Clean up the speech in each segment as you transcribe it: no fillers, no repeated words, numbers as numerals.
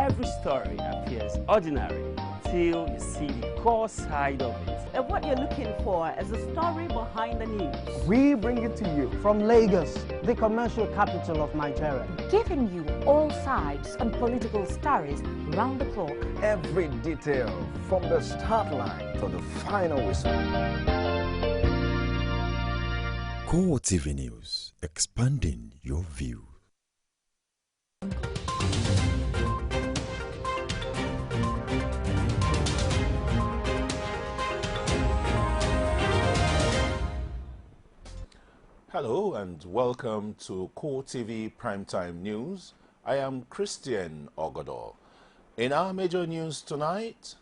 every story appears ordinary till you see the core side of it. And what you're looking for is the story behind the news. We bring it to you from Lagos, the commercial capital of Nigeria. Giving you all sides and political stories round the clock. Every detail from the start line to the final whistle. CoreTV News, expanding your view. Hello and welcome to CoreTV Primetime News. I am Christian Ogodor. In our major news tonight,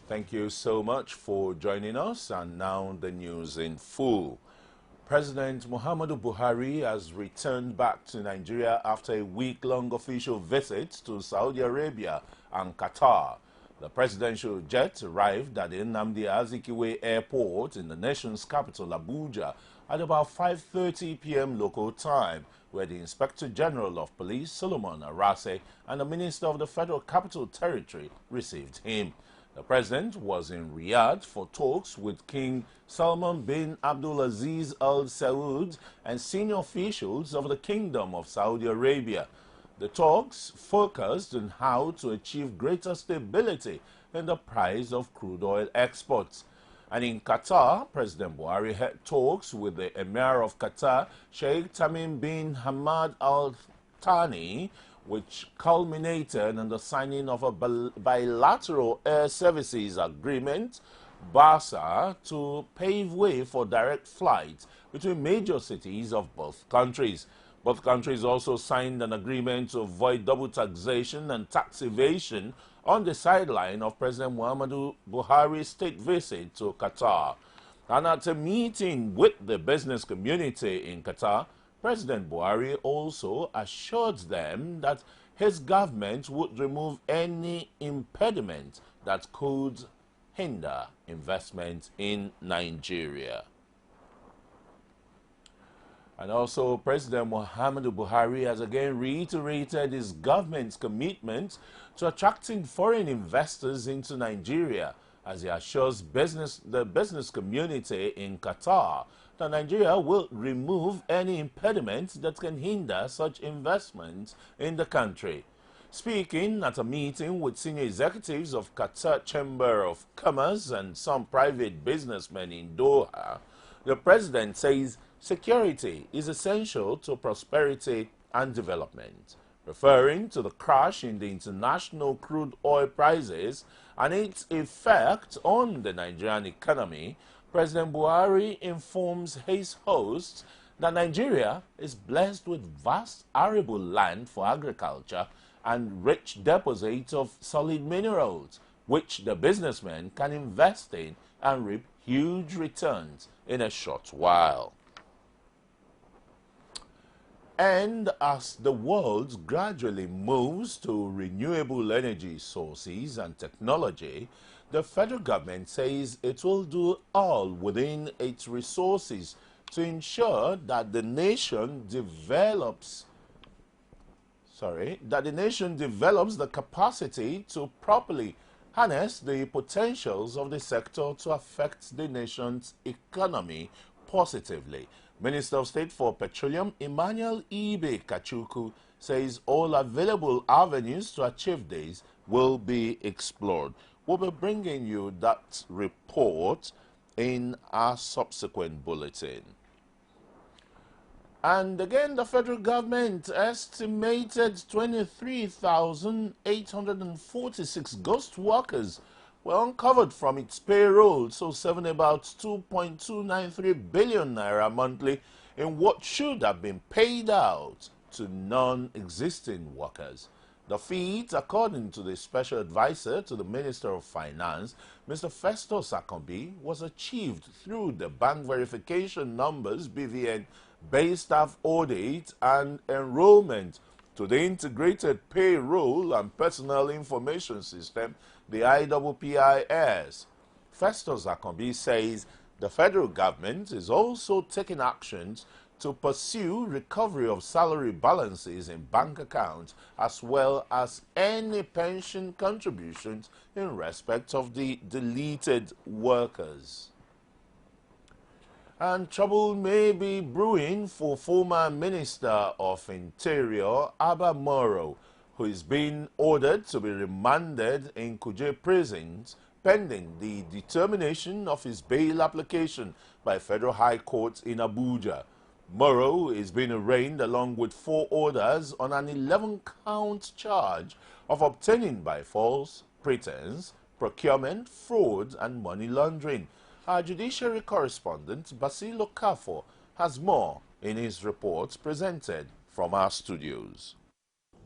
thank you so much for joining us, and now the news in full. President Muhammadu Buhari has returned back to Nigeria after a week-long official visit to Saudi Arabia and Qatar. The presidential jet arrived at the Nnamdi Azikiwe Airport in the nation's capital, Abuja, at about 5:30 p.m. local time, where the Inspector General of Police, Solomon Arase, and the Minister of the Federal Capital Territory received him. The president was in Riyadh for talks with King Salman bin Abdulaziz Al Saud and senior officials of the Kingdom of Saudi Arabia. The talks focused on how to achieve greater stability in the price of crude oil exports. And in Qatar, President Buhari had talks with the Emir of Qatar, Sheikh Tamim bin Hamad Al Thani, which culminated in the signing of a bilateral air services agreement, BASA, to pave way for direct flights between major cities of both countries. Both countries also signed an agreement to avoid double taxation and tax evasion on the sideline of President Muhammadu Buhari's state visit to Qatar. And at a meeting with the business community in Qatar, President Buhari also assured them that his government would remove any impediment that could hinder investment in Nigeria. And also, President Muhammadu Buhari has again reiterated his government's commitment to attracting foreign investors into Nigeria, as he assures the business community in Qatar that Nigeria will remove any impediment that can hinder such investment in the country. Speaking at a meeting with senior executives of Qatar Chamber of Commerce and some private businessmen in Doha, the president says security is essential to prosperity and development. Referring to the crash in the international crude oil prices and its effect on the Nigerian economy, President Buhari informs his hosts that Nigeria is blessed with vast arable land for agriculture and rich deposits of solid minerals, which the businessmen can invest in and reap huge returns in a short while. And as the world gradually moves to renewable energy sources and technology, the federal government says it will do all within its resources to ensure that the nation develops the capacity to properly harness the potentials of the sector to affect the nation's economy positively. Minister of State for Petroleum Emmanuel Ibe Kachuku says all available avenues to achieve this will be explored. We'll be bringing you that report in our subsequent bulletin. And again, the federal government estimated 23,846 ghost workers were uncovered from its payroll, so saving about 2.293 billion naira monthly in what should have been paid out to non-existing workers. The feat, according to the special advisor to the Minister of Finance, Mr. Festus Akombi, was achieved through the bank verification numbers, BVN, base staff audit, and enrollment to the Integrated Payroll and Personal Information System, the IPPIS. Festus Akombi says the federal government is also taking actions to pursue recovery of salary balances in bank accounts as well as any pension contributions in respect of the deleted workers. And trouble may be brewing for former Minister of Interior Abba Moro, who is being ordered to be remanded in Kuje prisons pending the determination of his bail application by Federal High Court in Abuja. Moro is being arraigned along with 4 others on an 11-count charge of obtaining by false pretense, procurement, fraud, and money laundering. Our judiciary correspondent, Basilo Kafo, has more in his report presented from our studios.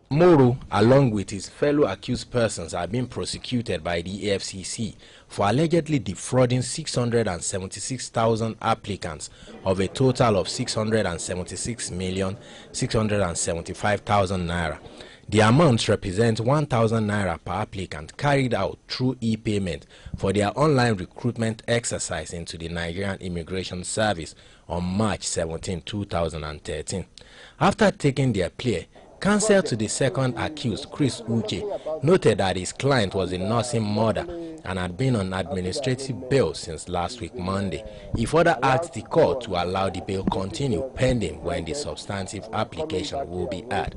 Moro, along with his fellow accused persons, are being prosecuted by the EFCC for allegedly defrauding 676,000 applicants of a total of 676,675,000 naira. The amounts represent 1,000 naira per applicant carried out through e-payment for their online recruitment exercise into the Nigerian Immigration Service on March 17, 2013. After taking their plea, counsel to the second accused, Chris Uche, noted that his client was a nursing mother and had been on administrative bail since last week Monday. He further asked the court to allow the bail continue pending when the substantive application will be heard.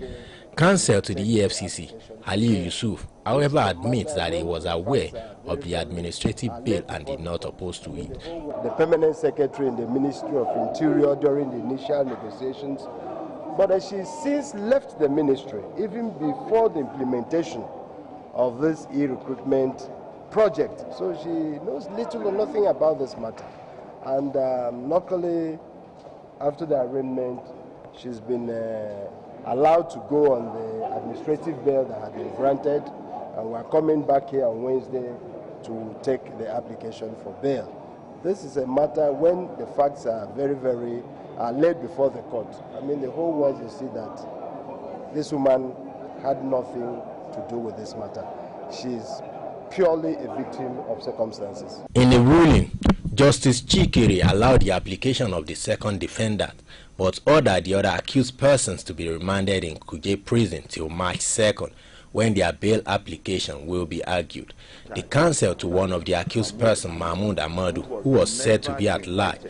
Counsel to the EFCC, Aliyu Yusuf, however, admits that he was aware of the administrative bail and did not oppose to it. The permanent secretary in the Ministry of Interior during the initial negotiations, but she since left the ministry even before the implementation of this e-recruitment project. So she knows little or nothing about this matter. And luckily, after the arraignment, she's been allowed to go on the administrative bail that had been granted. And we're coming back here on Wednesday to take the application for bail. This is a matter when the facts are very laid before the court. I mean, the whole world will see that this woman had nothing to do with this matter. She's purely a victim of circumstances. In the ruling, Justice Chikiri allowed the application of the second defendant, but ordered the other accused persons to be remanded in Kuje prison till March 2nd, when their bail application will be argued. The counsel to one of the accused persons, Mahmoud Ahmadu, who was said to be at large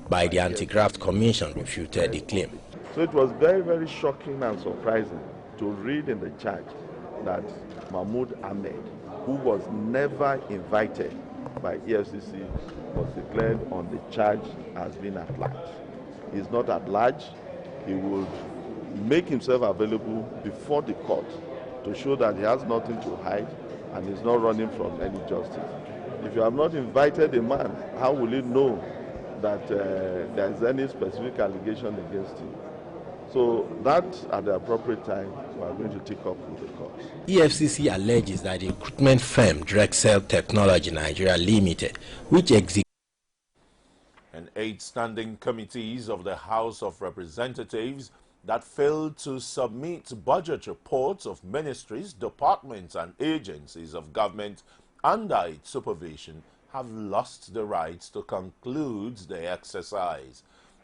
by the Anti-Graft Commission, refuted the claim. So it was very shocking and surprising to read in the charge that Mahmoud Ahmed, who was never invited by EFCC, was declared on the charge as being at large. He's not at large. He would make himself available before the court to show that he has nothing to hide and is not running from any justice. If you have not invited a man, how will he know that there is any specific allegation against him? So that, at the appropriate time, we are going to take up with the courts. EFCC alleges that the recruitment firm Drexel Technology Nigeria Limited, which executes and 8 standing committees of the House of Representatives that failed to submit budget reports of ministries, departments, and agencies of government under its supervision have lost the right to conclude the exercise.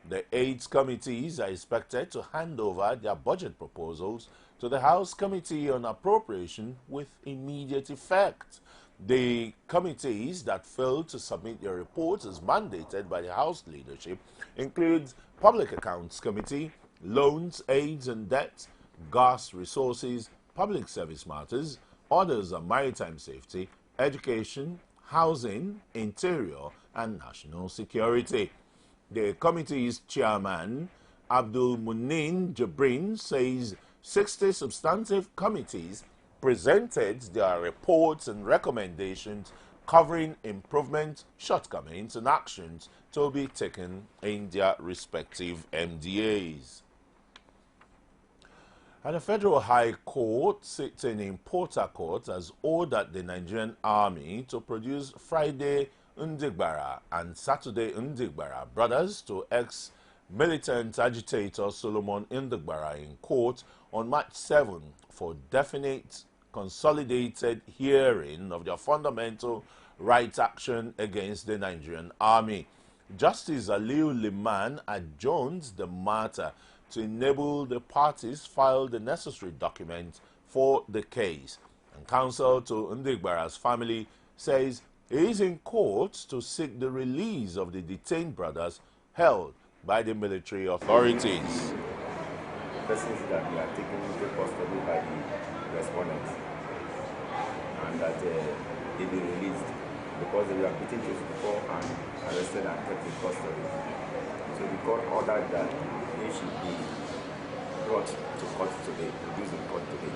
The 8 committees are expected to hand over their budget proposals to the House Committee on Appropriation with immediate effect. The committees that failed to submit their reports as mandated by the House leadership include Public Accounts Committee, Loans, Aids and Debt, Gas Resources, Public Service Matters, Orders and Maritime Safety, Education, Housing, Interior, and National Security. The committee's chairman, Abdul Munin Jabrin, says 60 substantive committees presented their reports and recommendations covering improvement, shortcomings, and actions to be taken in their respective MDAs. And the Federal High Court, sitting in Port Harcourt, has ordered the Nigerian Army to produce Friday Ndigbara and Saturday Ndigbara brothers to ex-militant agitator Solomon Ndigbara in court on March 7 for definite consolidated hearing of their fundamental rights action against the Nigerian Army. Justice Aliu Liman adjourns the matter to enable the parties file the necessary documents for the case. And counsel to Ndigbara's family says he is in court to seek the release of the detained brothers held by the military authorities. Persons that we are taken into custody by the respondents, and that they be released because they were beaten before and arrested and kept in custody. So the court ordered that they should be brought to court today, produced in court today.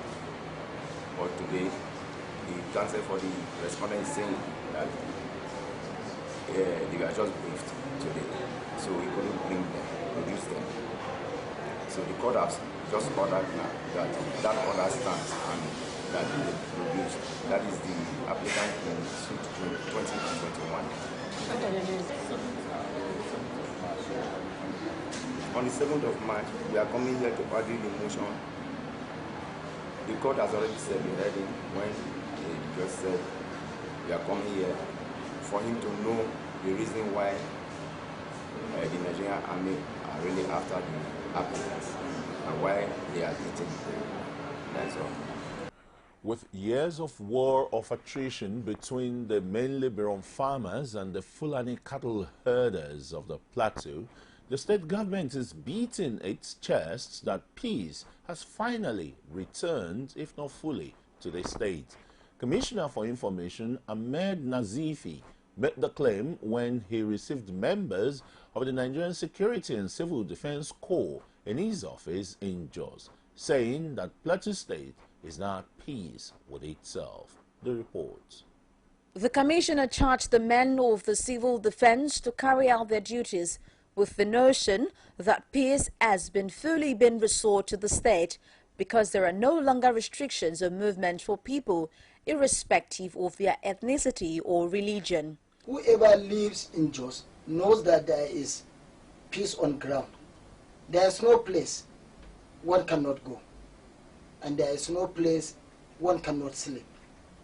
But today, the counsel for the respondents saying that they were just briefed today, so we couldn't bring them, produce them. So the court has just ordered now that order stands and that they produced. That is the applicant in suit 2021. On the 7th of March, we are coming here to argue the motion. The court has already said already when the judge said we are coming here for him to know the reason why the Nigerian army are really after the applicants and why they are beating. That's all. With years of war of attrition between the mainly Biron farmers and the Fulani cattle herders of the plateau, the state government is beating its chest that peace has finally returned, if not fully, to the state. Commissioner for Information Ahmed Nazifi made the claim when he received members of the Nigerian Security and Civil Defense Corps in his office in Jos, saying that Plateau State is now at peace with itself. The report. The commissioner charged the men of the civil defense to carry out their duties with the notion that peace has fully been restored to the state because there are no longer restrictions of movement for people irrespective of their ethnicity or religion. Whoever lives in Jos knows that there is peace on ground. There is no place one cannot go, and there is no place one cannot sleep.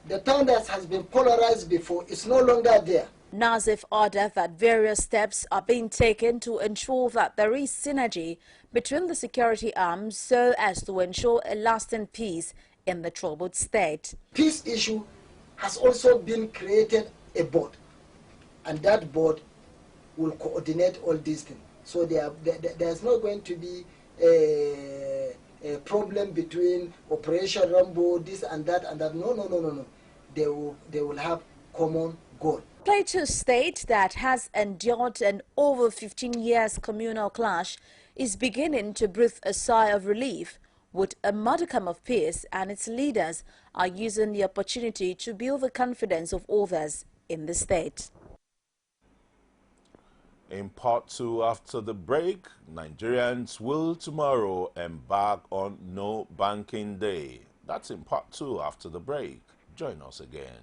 The town that has been polarized before is no longer there. Nazif ordered that various steps are being taken to ensure that there is synergy between the security arms so as to ensure a lasting peace in the troubled state. Peace issue has also been created a board, and that board will coordinate all these things. So there's not going to be a problem between Operation Rambo, this and that and that. No. They will have common goal. Plateau State, that has endured an over 15 years communal clash, is beginning to breathe a sigh of relief with a modicum of peace, and its leaders are using the opportunity to build the confidence of others in the state. In part 2, after the break, Nigerians will tomorrow embark on No Banking Day. That's in part 2 after the break. Join us again.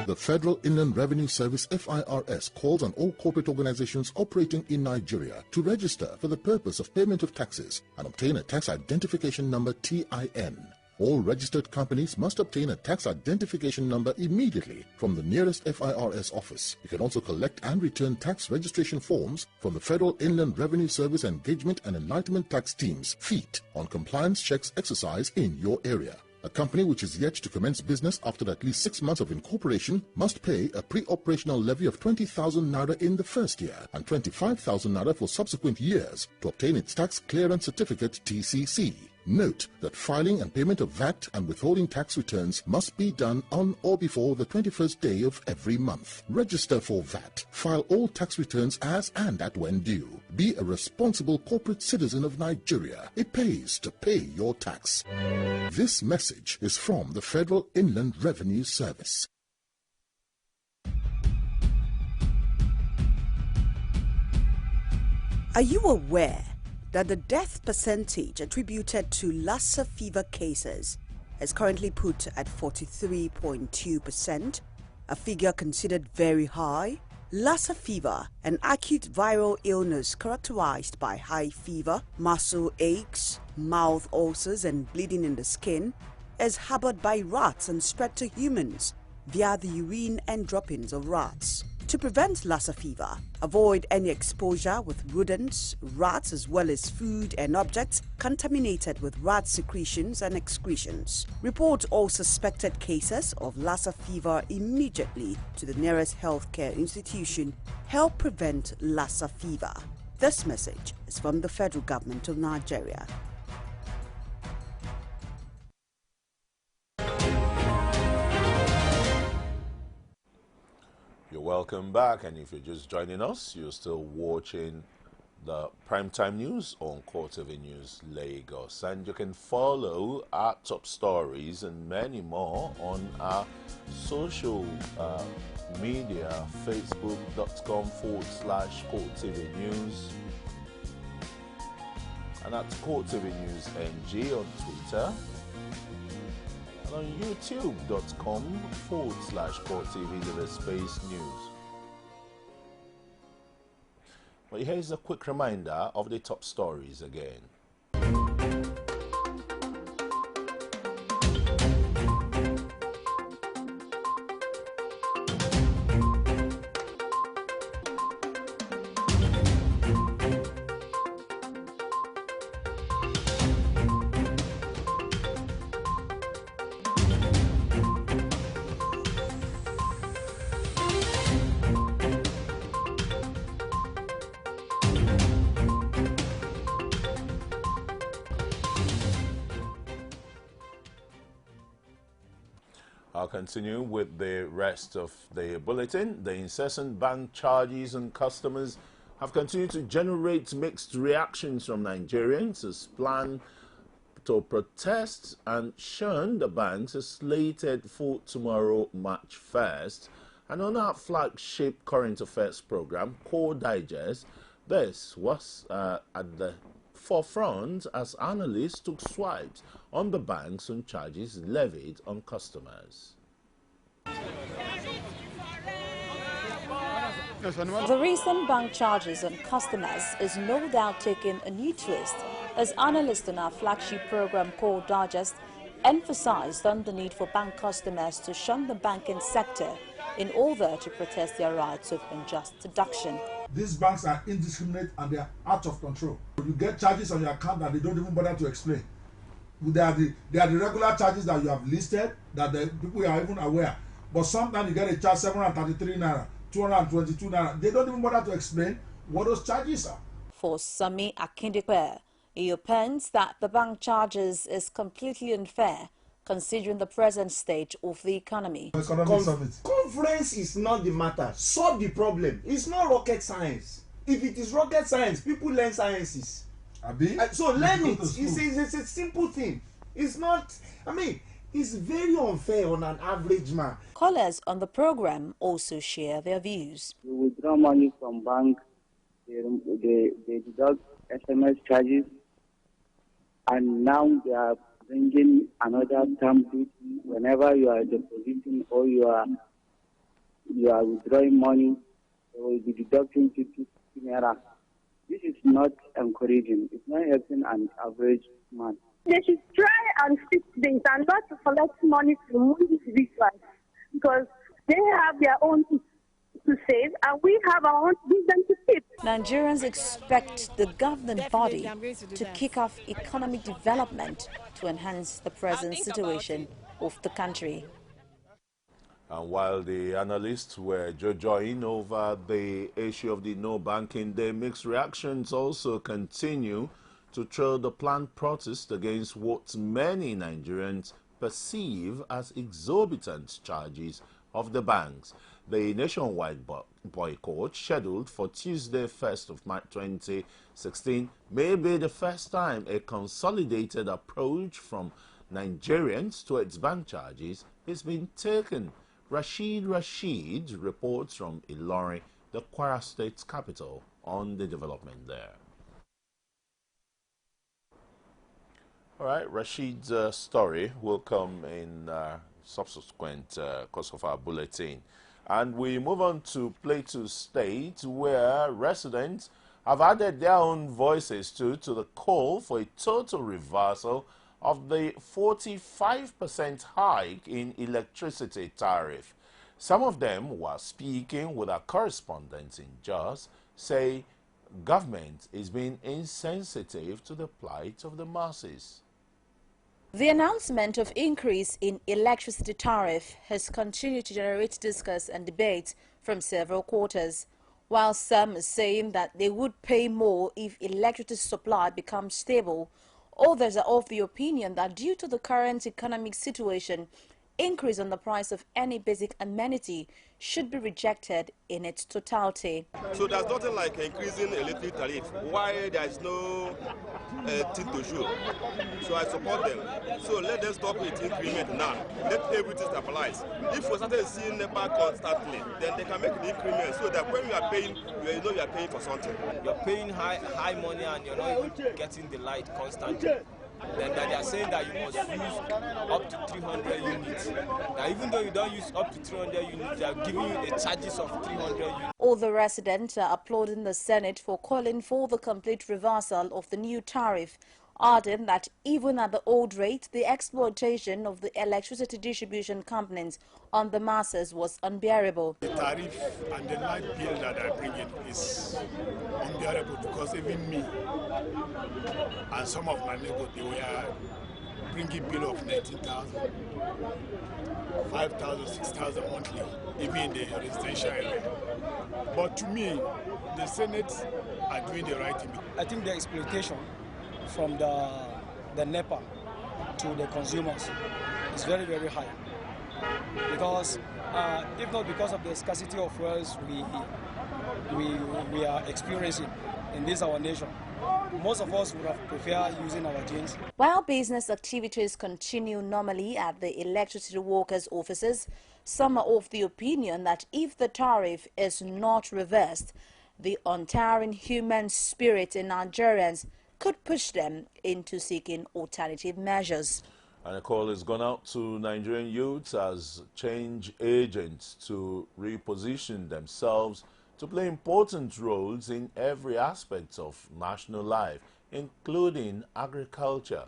The Federal Inland Revenue Service FIRS calls on all corporate organizations operating in Nigeria to register for the purpose of payment of taxes and obtain a tax identification number TIN. All registered companies must obtain a tax identification number immediately from the nearest FIRS office. You can also collect and return tax registration forms from the Federal Inland Revenue Service Engagement and Enlightenment Tax Teams, FEET, on compliance checks exercise in your area. A company which is yet to commence business after at least 6 months of incorporation must pay a pre-operational levy of 20,000 naira in the first year and 25,000 naira for subsequent years to obtain its tax clearance certificate TCC. Note that filing and payment of VAT and withholding tax returns must be done on or before the 21st day of every month. Register for VAT. File all tax returns as and at when due. Be a responsible corporate citizen of Nigeria. It pays to pay your tax. This message is from the Federal Inland Revenue Service. Are you aware that the death percentage attributed to Lassa fever cases is currently put at 43.2%, a figure considered very high? Lassa fever, an acute viral illness characterized by high fever, muscle aches, mouth ulcers and bleeding in the skin, is harbored by rats and spread to humans via the urine and droppings of rats. To prevent Lassa fever, avoid any exposure with rodents, rats, as well as food and objects contaminated with rat secretions and excretions. Report all suspected cases of Lassa fever immediately to the nearest healthcare institution. Help prevent Lassa fever. This message is from the federal government of Nigeria. You're welcome back, and if you're just joining us, you're still watching the primetime news on CoreTV News Lagos, and you can follow our top stories and many more on our social media, facebook.com/CoreTV News, and at CoreTV News NG on Twitter, and on youtube.com/CoreTV News. But here's a quick reminder of the top stories again. I'll continue with the rest of the bulletin. The incessant bank charges on customers have continued to generate mixed reactions from Nigerians as plan to protest and shun the banks is slated for tomorrow, March 1st. And on our flagship current affairs program, Core Digest, this was at the forefront as analysts took swipes on the banks and charges levied on customers. The recent bank charges on customers is no doubt taking a new twist as analysts on our flagship program Core Digest emphasized on the need for bank customers to shun the banking sector in order to protest their rights of unjust deduction. These banks are indiscriminate and they are out of control. You get charges on your account that they don't even bother to explain. They are the regular charges that you have listed that the people are even aware. But sometimes you get a charge 733 naira, 222 naira. They don't even bother to explain what those charges are. For Sami Akindekwe, he opines that the bank charges is completely unfair considering the present state of the economy. Conference is not the matter. Solve the problem. It's not rocket science. If it is rocket science, people learn sciences. So learn it. It's a simple thing. It's not, it's very unfair on an average man. Callers on the program also share their views. You withdraw money from bank, they deduct SMS charges, and now they are bringing another stamp duty whenever you are depositing or you are withdrawing money. They will be deducting 50 naira. This is not encouraging. It's not helping an average man. They should try and fix things and not to collect money from these banks because they have their own to save and we have our own business to keep. Nigerians expect the governing body to kick off economic development to enhance the present situation of the country. And while the analysts were jojoing over the issue of the no banking day, mixed reactions also continue to trail the planned protest against what many Nigerians perceive as exorbitant charges of the banks. The nationwide boycott, scheduled for Tuesday, 1st of March 2016, may be the first time a consolidated approach from Nigerians towards bank charges is being taken. Rashid reports from Ilorin, the Kwara State capital, on the development there. All right, Rashid's story will come in subsequent course of our bulletin. And we move on to Plateau State, where residents have added their own voices to the call for a total reversal of the 45% hike in electricity tariff. Some of them who are speaking with our correspondents in Jos say government is being insensitive to the plight of the masses. The announcement of increase in electricity tariff has continued to generate discourse and debate from several quarters, while some are saying that they would pay more if electricity supply becomes stable. Others are of the opinion that due to the current economic situation, increase on the price of any basic amenity should be rejected in its totality. So there's nothing like increasing electric tariff. Why there is no thing to show? So I support them. So let them stop with increment now. Let everything stabilize. If we started seeing NEPA constantly, then they can make an increment so that when you are paying, you know you are paying for something. You're paying high money and you're not even getting the light constantly. Then they are saying that you must use up to 300 units. Now, even though you don't use up to 300 units, they are giving you the charges of 300 units. All the residents are applauding the Senate for calling for the complete reversal of the new tariff, adding that even at the old rate, the exploitation of the electricity distribution companies on the masses was unbearable. The tariff and the light bill that I bring in is unbearable because even me and some of my neighbors, they were bringing bill of 19,000, 5,000, 6,000 monthly, even in the residential area. But to me, the Senate are doing the right thing. I think the exploitation from the NEPA to the consumers is very, very high. Because if not because of the scarcity of fuels we are experiencing in this our nation, most of us would have preferred using our jeans. While business activities continue normally at the electricity workers' offices, some are of the opinion that if the tariff is not reversed, the untiring human spirit in Nigerians could push them into seeking alternative measures. And a call has gone out to Nigerian youths as change agents to reposition themselves to play important roles in every aspect of national life, including agriculture.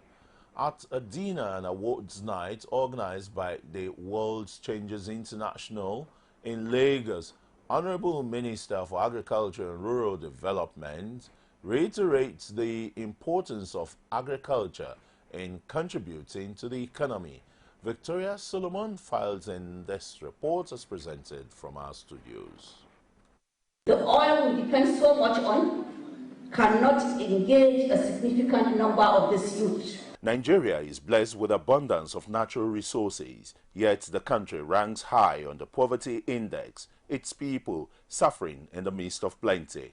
At a dinner and awards night organized by the World's Changers International in Lagos, Honorable Minister for Agriculture and Rural Development reiterates the importance of agriculture in contributing to the economy. Victoria Solomon files in this report as presented from our studios. The oil we depend so much on cannot engage a significant number of this youth. Nigeria is blessed with abundance of natural resources, yet the country ranks high on the poverty index, its people suffering in the midst of plenty.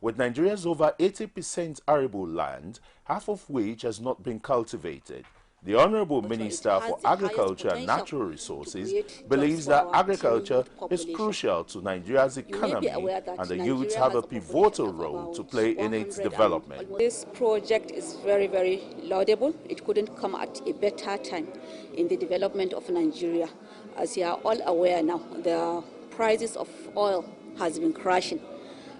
With Nigeria's over 80% arable land, half of which has not been cultivated, the Honorable Minister for Agriculture and Natural Resources believes that agriculture is crucial to Nigeria's economy and the youths have a pivotal role to play in its development. This project is very, very laudable. It couldn't come at a better time in the development of Nigeria. As you are all aware now, the prices of oil has been crashing.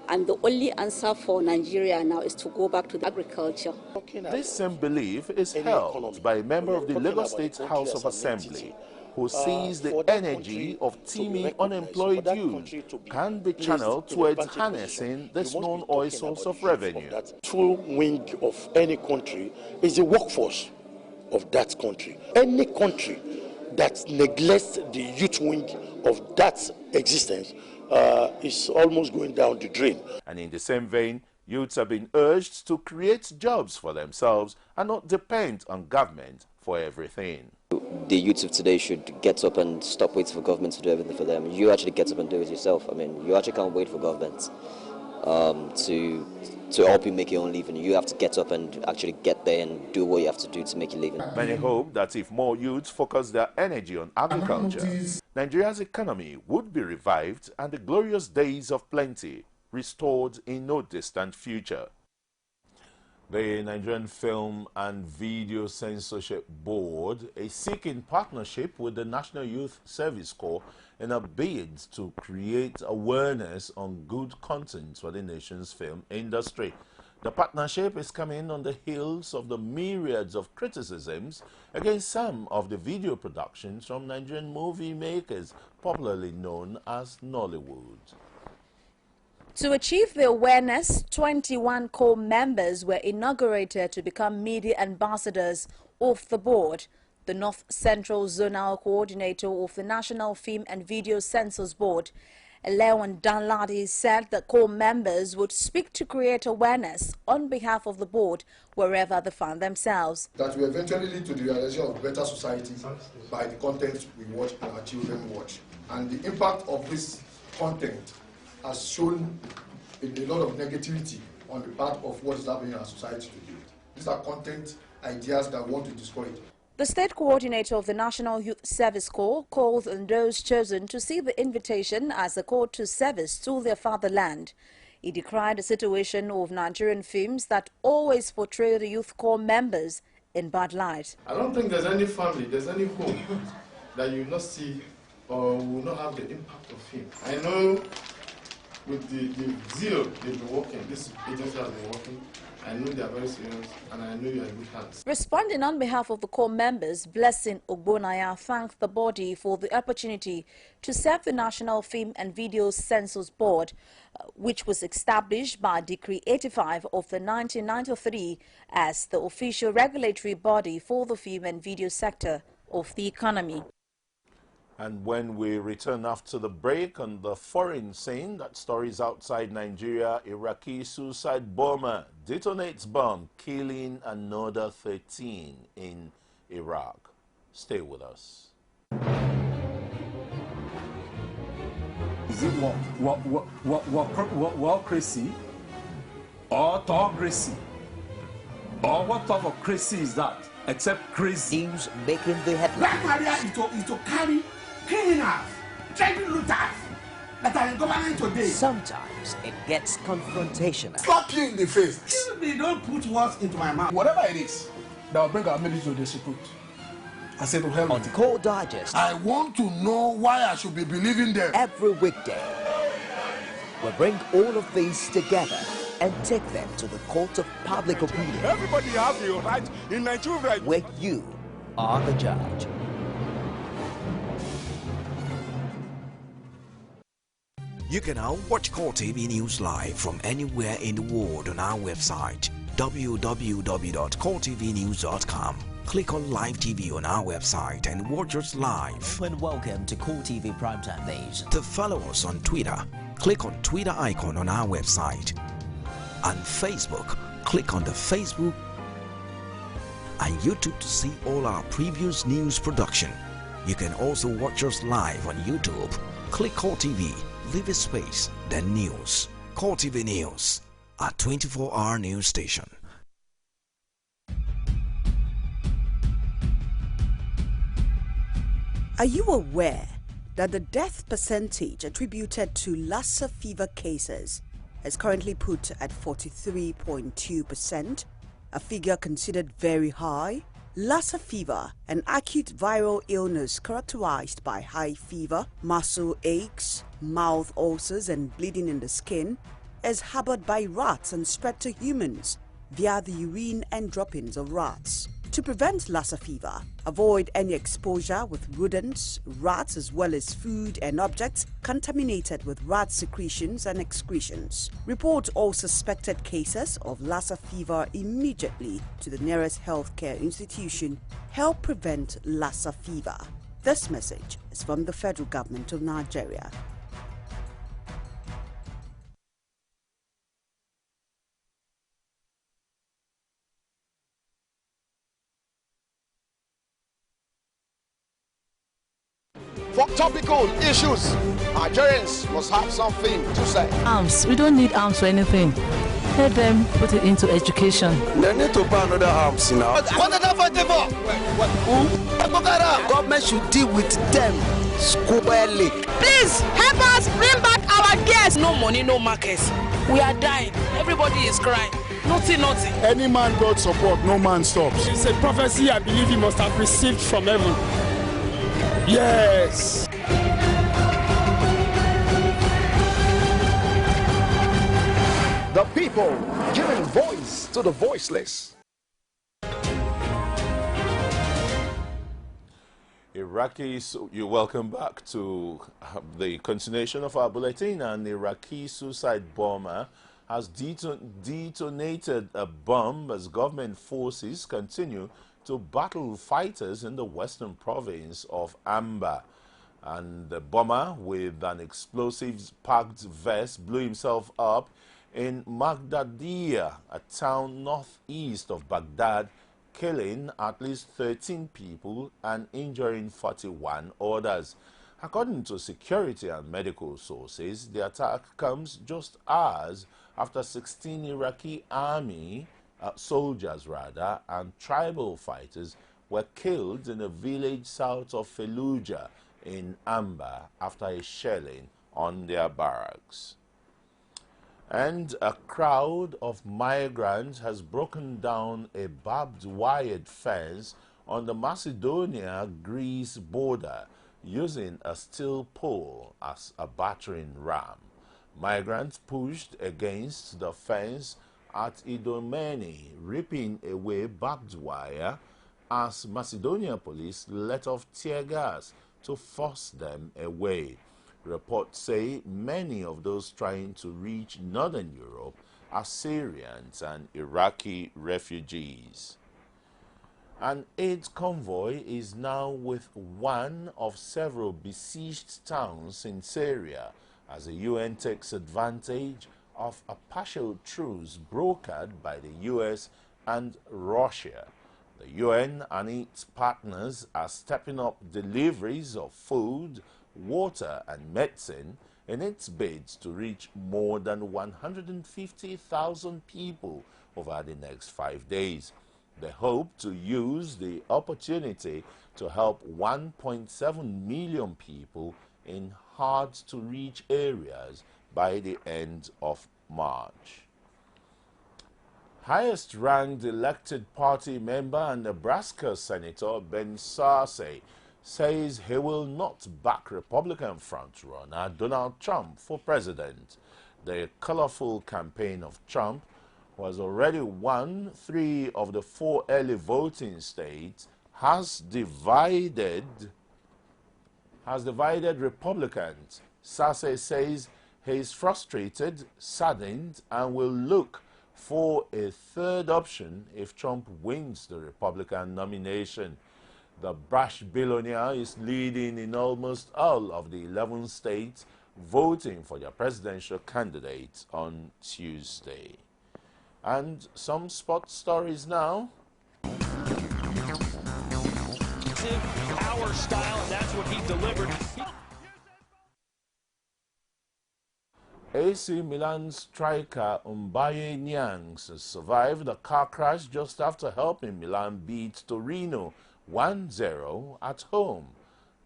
And the only answer for Nigeria now is to go back to the agriculture. This same belief is held by a member of the Lagos State House of Assembly who sees the energy of teeming unemployed youth can be channeled towards harnessing this non-oil source of revenue. The true wing of any country is the workforce of that country. Any country that neglects the youth wing of that existence is almost going down the drain. And in the same vein, youths have been urged to create jobs for themselves and not depend on government for everything. The youths of today should get up and stop waiting for government to do everything for them. You actually get up and do it yourself. I mean, you actually can't wait for government to help you make your own living. You have to get up and actually get there and do what you have to do to make your living. Many hope that if more youths focus their energy on agriculture, Nigeria's economy would be revived and the glorious days of plenty restored in no distant future. The Nigerian Film and Video Censorship Board is seeking partnership with the National Youth Service Corps in a bid to create awareness on good content for the nation's film industry. The partnership is coming on the heels of the myriads of criticisms against some of the video productions from Nigerian movie makers, popularly known as Nollywood. To achieve the awareness, 21 core members were inaugurated to become media ambassadors of the board. The North Central Zonal Coordinator of the National Film and Video Censors Board, Leon Danladi, said that core members would speak to create awareness on behalf of the board wherever they find themselves. That will eventually lead to the realization of better society by the content we watch and our children watch. And the impact of this content has shown a lot of negativity on the part of what is happening in our society today. These are content ideas that want to destroy it. The state coordinator of the National Youth Service Corps called on those chosen to see the invitation as a call to service to their fatherland. He decried the situation of Nigerian films that always portray the youth corps members in bad light. I don't think there's any family, there's any home that you will not see or will not have the impact of him. I know with the zeal they've been working, this agency has been working, I know they are very serious, and I know you are in good hands. Responding on behalf of the core members, Blessing Ogbonaya thanked the body for the opportunity to serve the National Film and Video Censors Board, which was established by Decree 85 of the 1993 as the official regulatory body for the film and video sector of the economy. And when we return after the break on the foreign scene, that stories outside Nigeria, Iraqi suicide bomber detonates bomb, killing another 13 in Iraq. Stay with us. Is it crazy or autocracy? Or what type of crazy is that? Except crazy. News making the headlines. Black Maria is to carry criminals, trade looters that are in government today. Sometimes it gets confrontational. Slap you in the face. Excuse me, don't put words into my mouth. Whatever it is that will bring our military to the secret. I said to hell. On Core Digest. I want to know why I should be believing them. Every weekday, we bring all of these together and take them to the court of public opinion. Everybody has the right in Nigeria. Where you are the judge. You can now watch CoreTV News live from anywhere in the world on our website www.coretvnews.com. Click on Live TV on our website and watch us live. And welcome to CoreTV Primetime Days. To follow us on Twitter, click on Twitter icon on our website. And Facebook, click on the Facebook and YouTube to see all our previous news production. You can also watch us live on YouTube. Click CoreTV, leave a space, then news. CoreTV News, a 24-hour news station. Are you aware that the death percentage attributed to Lassa fever cases is currently put at 43.2%, a figure considered very high? Lassa fever, an acute viral illness characterized by high fever, muscle aches, mouth ulcers and bleeding in the skin, is harbored by rats and spread to humans via the urine and droppings of rats. To prevent Lassa fever, avoid any exposure with rodents, rats, as well as food and objects contaminated with rat secretions and excretions. Report all suspected cases of Lassa fever immediately to the nearest healthcare institution. Help prevent Lassa fever. This message is from the Federal Government of Nigeria. For topical issues, Nigerians must have something to say. Arms. We don't need arms for anything. Let them put it into education. They need to buy another arms, you know. What did I fight for? Government should deal with them squarely. Please help us bring back our guests. No money, no markets. We are dying. Everybody is crying. Nothing, nothing. Any man God support, no man stops. It's a prophecy I believe he must have received from heaven. Yes. The people giving voice to the voiceless. Iraqis, you're welcome back to the continuation of our bulletin. An Iraqi suicide bomber has detonated a bomb as government forces continue to battle fighters in the western province of Anbar. And the bomber, with an explosives-packed vest, blew himself up in Maghdadiyah, a town northeast of Baghdad, killing at least 13 people and injuring 41 others. According to security and medical sources, the attack comes just hours after 16 Iraqi army soldiers and tribal fighters were killed in a village south of Fallujah in Anbar after a shelling on their barracks. And a crowd of migrants has broken down a barbed wire fence on the Macedonia-Greece border using a steel pole as a battering ram. Migrants pushed against the fence at Idomeni, ripping away barbed wire as Macedonia police let off tear gas to force them away. Reports say many of those trying to reach northern Europe are Syrians and Iraqi refugees. An aid convoy is now with one of several besieged towns in Syria as the UN takes advantage of a partial truce brokered by the US and Russia. The UN and its partners are stepping up deliveries of food, water and medicine in its bids to reach more than 150,000 people over the next 5 days. They hope to use the opportunity to help 1.7 million people in hard-to-reach areas by the end of March. Highest-ranked elected party member and Nebraska Senator Ben Sasse says he will not back Republican frontrunner Donald Trump for president. The colorful campaign of Trump has already won 3 of the 4 early voting states, has divided Republicans. Sasse says he is frustrated, saddened, and will look for a third option if Trump wins the Republican nomination. The brash billionaire is leading in almost all of the 11 states voting for their presidential candidate on Tuesday. And some sports stories now. Power style, and that's what he delivered. AC Milan striker Mbaye Niang survived a car crash just after helping Milan beat Torino 1-0 at home.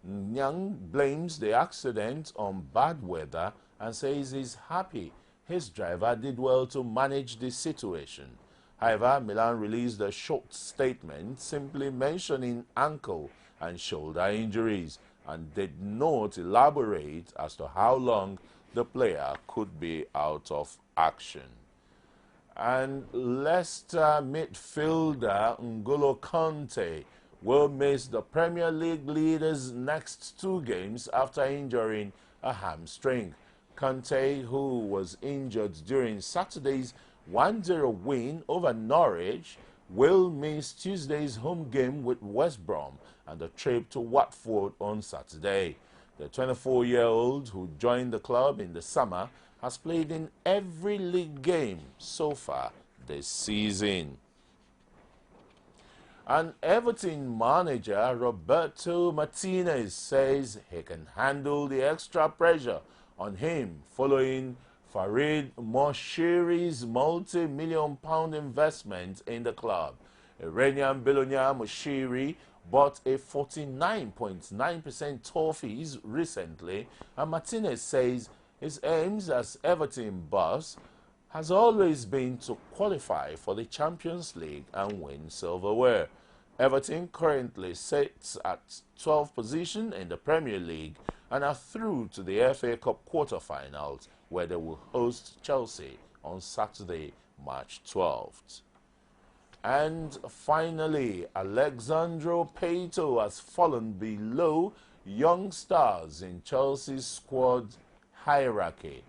Niang blames the accident on bad weather and says he's happy his driver did well to manage the situation. However, Milan released a short statement simply mentioning ankle and shoulder injuries and did not elaborate as to how long the player could be out of action. And Leicester midfielder N'Golo Kante will miss the Premier League leaders' next 2 games after injuring a hamstring. Kante, who was injured during Saturday's 1-0 win over Norwich, will miss Tuesday's home game with West Brom and the trip to Watford on Saturday. The 24-year-old, who joined the club in the summer, has played in every league game so far this season. And Everton manager Roberto Martinez says he can handle the extra pressure on him following Farid Moshiri's multi-million-pound investment in the club. Iranian billionaire Moshiri bought a 49.9% Toffees recently, and Martinez says his aims as Everton boss has always been to qualify for the Champions League and win silverware. Everton currently sits at 12th position in the Premier League and are through to the FA Cup quarter-finals, where they will host Chelsea on Saturday, March 12th. And finally, Alexandro Pato has fallen below young stars in Chelsea's squad hierarchy,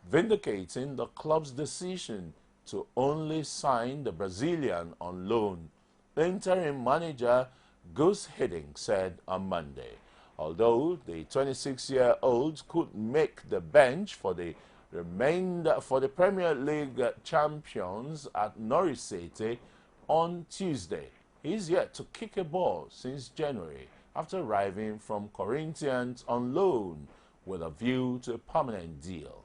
vindicating the club's decision to only sign the Brazilian on loan. Interim manager Gus Hiddink said on Monday. Although the 26-year-old could make the bench for the Premier League champions at Norwich City on Tuesday, he's yet to kick a ball since January after arriving from Corinthians on loan with a view to a permanent deal.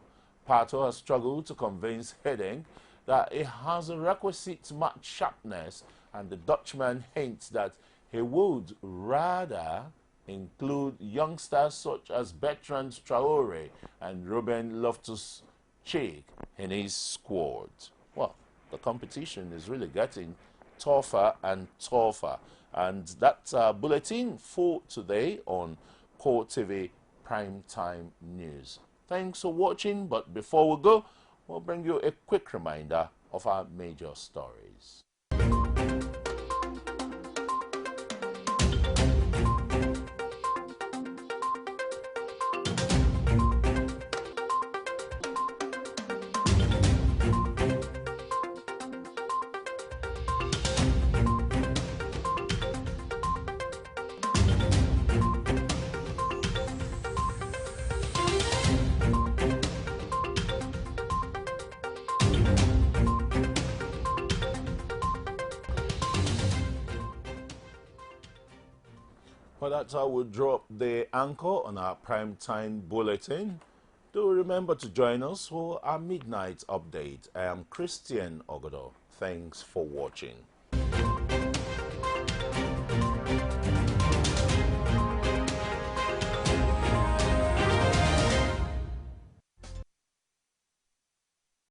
Pato has struggled to convince Hiddink that he has a requisite match sharpness, and the Dutchman hints that he would rather include youngsters such as Bertrand Traore and Ruben Loftus-Cheek in his squad. Well, the competition is really getting tougher and tougher. And that's our bulletin for today on CoreTV Primetime News. Thanks for watching, but before we go, we'll bring you a quick reminder of our major stories. Well, that's how we'll drop the anchor on our primetime bulletin. Do remember to join us for our midnight update. I am Christian Ogodo. Thanks for watching.